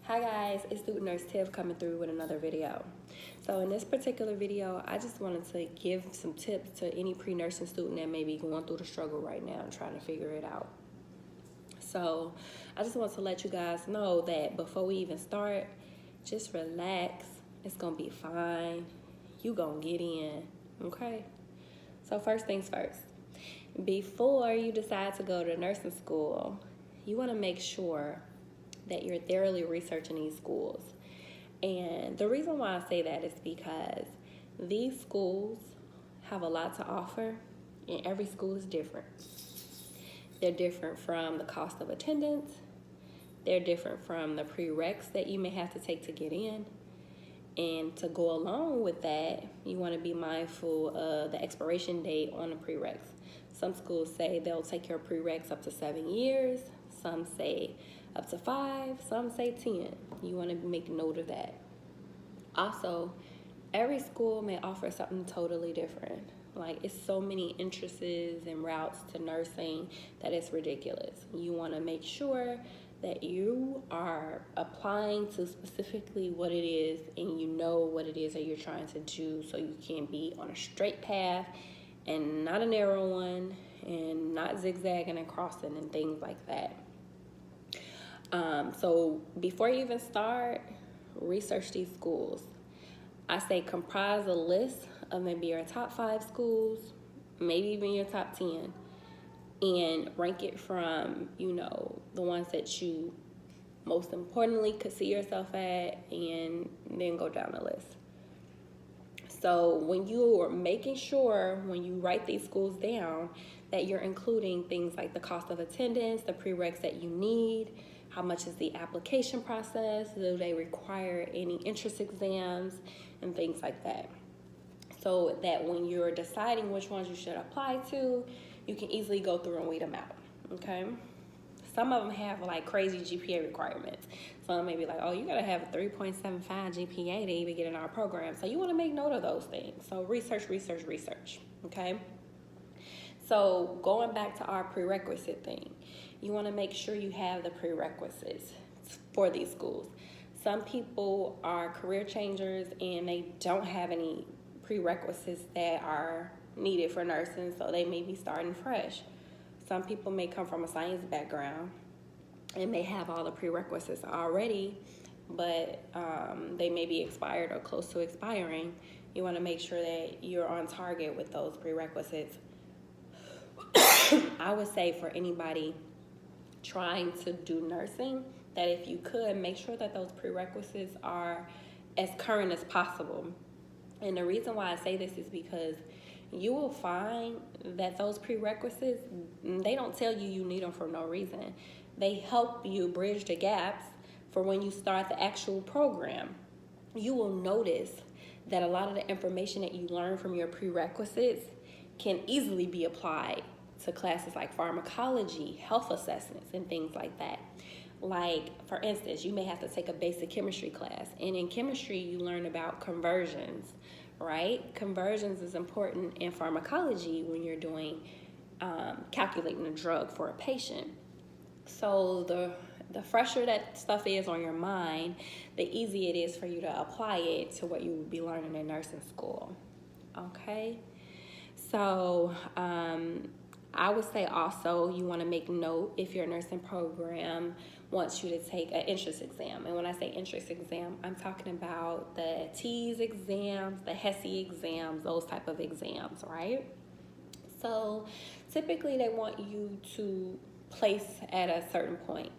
Hi guys, it's Student Nurse Tiff coming through with another video. So in this particular video, I just wanted to give some tips to any pre-nursing student that may be going through the struggle right now and trying to figure it out. So I just want to let you guys know that before we even start, just relax. It's gonna be fine. You gonna get in, okay? So first things first, before you decide to go to nursing school, you wanna make sure that you're thoroughly researching these schools. And the reason why I say that is because these schools have a lot to offer, and every school is different. They're different from the cost of attendance. They're different from the prereqs that you may have to take to get in. And to go along with that, you want to be mindful of the expiration date on the prereqs. Some schools say they'll take your prereqs up to 7 years. Some say up to 5, some say 10. You want to make note of that. Also, every school may offer something totally different. Like, it's so many interests and routes to nursing that it's ridiculous. You want to make sure that you are applying to specifically what it is and you know what it is that you're trying to do, so you can be on a straight path and not a narrow one, and not zigzagging and crossing and things like that. So before you even start, research these schools. I say comprise a list of maybe your top 5 schools, maybe even your top 10, and rank it from, the ones that you most importantly could see yourself at, and then go down the list. So when you are making sure, when you write these schools down, that you're including things like the cost of attendance, the prereqs that you need, how much is the application process, do they require any entrance exams, and things like that. So that when you're deciding which ones you should apply to, you can easily go through and weed them out, okay? Some of them have like crazy GPA requirements. Some may be like, oh, you gotta have a 3.75 GPA to even get in our program. So you wanna make note of those things. So research, okay? So going back to our prerequisite thing, you wanna make sure you have the prerequisites for these schools. Some people are career changers and they don't have any prerequisites that are needed for nursing, so they may be starting fresh. Some people may come from a science background and may have all the prerequisites already, but they may be expired or close to expiring. You want to make sure that you're on target with those prerequisites. I would say for anybody trying to do nursing, that if you could, make sure that those prerequisites are as current as possible. And the reason why I say this is because you will find that those prerequisites, they don't tell you you need them for no reason. They help you bridge the gaps for when you start the actual program. You will notice that a lot of the information that you learn from your prerequisites can easily be applied to classes like pharmacology, health assessments, and things like that. Like, for instance, you may have to take a basic chemistry class, and in chemistry you learn about conversions, right? Conversions is important in pharmacology when you're doing calculating a drug for a patient. So the fresher that stuff is on your mind, the easier it is for you to apply it to what you would be learning in nursing school, okay? So I would say also you want to make note if your nursing program wants you to take an entrance exam. And when I say entrance exam, I'm talking about the TEAS exams, the HESI exams, those type of exams, right? So typically they want you to place at a certain point.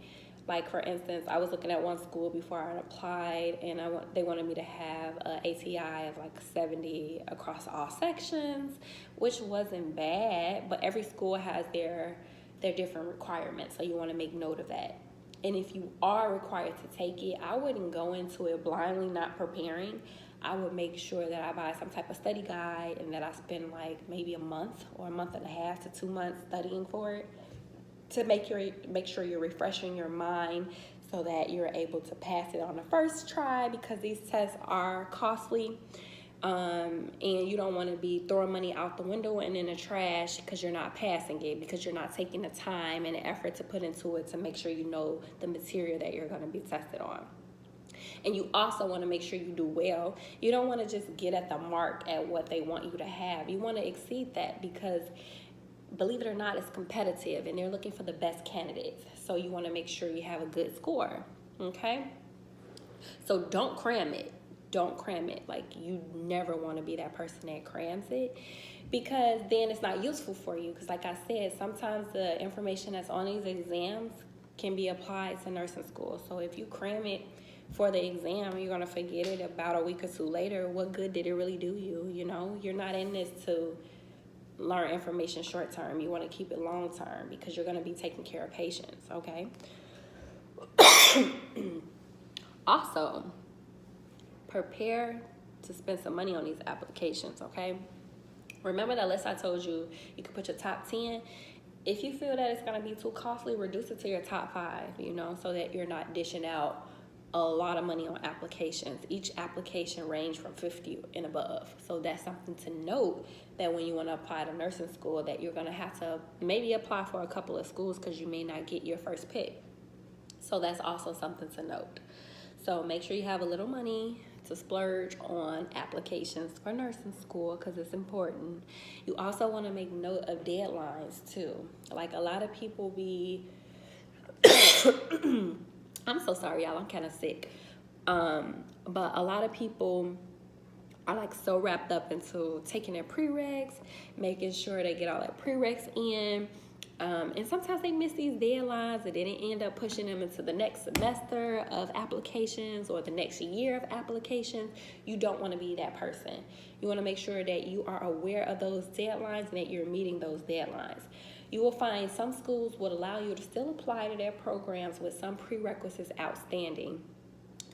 Like, for instance, I was looking at one school before I applied, and they wanted me to have an ATI of like 70 across all sections, which wasn't bad, but every school has their different requirements, so you want to make note of that. And if you are required to take it, I wouldn't go into it blindly, not preparing. I would make sure that I buy some type of study guide and that I spend like maybe a month or a month and a half to 2 months studying for it, to make sure you're refreshing your mind so that you're able to pass it on the first try, because these tests are costly, and you don't want to be throwing money out the window and in the trash because you're not passing it, because you're not taking the time and the effort to put into it to make sure you know the material that you're going to be tested on. And you also want to make sure you do well. You don't want to just get at the mark at what they want you to have. You want to exceed that, because believe it or not, it's competitive and they're looking for the best candidates. So you want to make sure you have a good score, okay? So don't cram it. Don't cram it. Like, you never want to be that person that crams it, because then it's not useful for you. Because like I said, sometimes the information that's on these exams can be applied to nursing school. So if you cram it for the exam, you're going to forget it about a week or two later. What good did it really do you? You know, you're not in this to learn information short term. You want to keep it long term, because you're going to be taking care of patients, okay? Also, prepare to spend some money on these applications, okay? Remember that list I told you, you can put your top 10. If you feel that it's going to be too costly, reduce it to your top 5, you know, so that you're not dishing out a lot of money on applications. Each application range from $50 and above. So that's something to note, that when you want to apply to nursing school, that you're going to have to maybe apply for a couple of schools, because you may not get your first pick. So that's also something to note. So make sure you have a little money to splurge on applications for nursing school, because it's important. You also want to make note of deadlines too. Like, a lot of people be I'm so sorry, y'all, I'm kind of sick. But a lot of people are like so wrapped up into taking their prereqs, making sure they get all their prereqs in. And sometimes they miss these deadlines, and then it end up pushing them into the next semester of applications or the next year of applications. You don't want to be that person. You want to make sure that you are aware of those deadlines and that you're meeting those deadlines. You will find some schools would allow you to still apply to their programs with some prerequisites outstanding.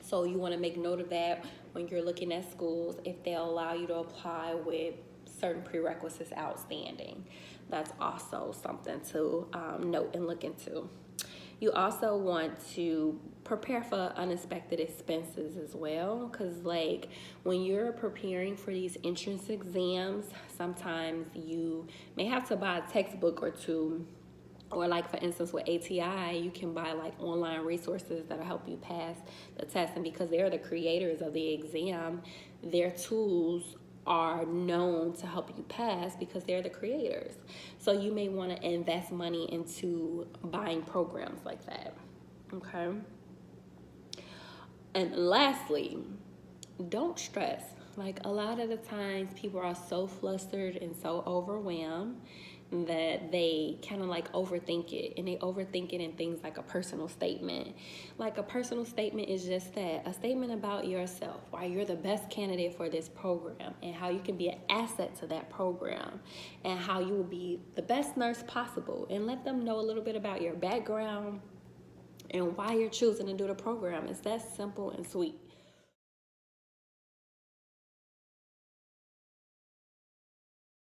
So you want to make note of that when you're looking at schools, if they'll allow you to apply with certain prerequisites outstanding. That's also something to note and look into. You also want to prepare for unexpected expenses as well, because like when you're preparing for these entrance exams, sometimes you may have to buy a textbook or two, or like for instance with ATI, you can buy like online resources that'll help you pass the test. And because they're the creators of the exam, their tools are known to help you pass because they're the creators. So you may want to invest money into buying programs like that, okay? And lastly, don't stress. Like, a lot of the times people are so flustered and so overwhelmed that they kind of like overthink it, and they overthink it in things like a personal statement. Like, a personal statement is just that, a statement about yourself, why you're the best candidate for this program, and how you can be an asset to that program, and how you will be the best nurse possible, and let them know a little bit about your background and why you're choosing to do the program. It's that simple and sweet.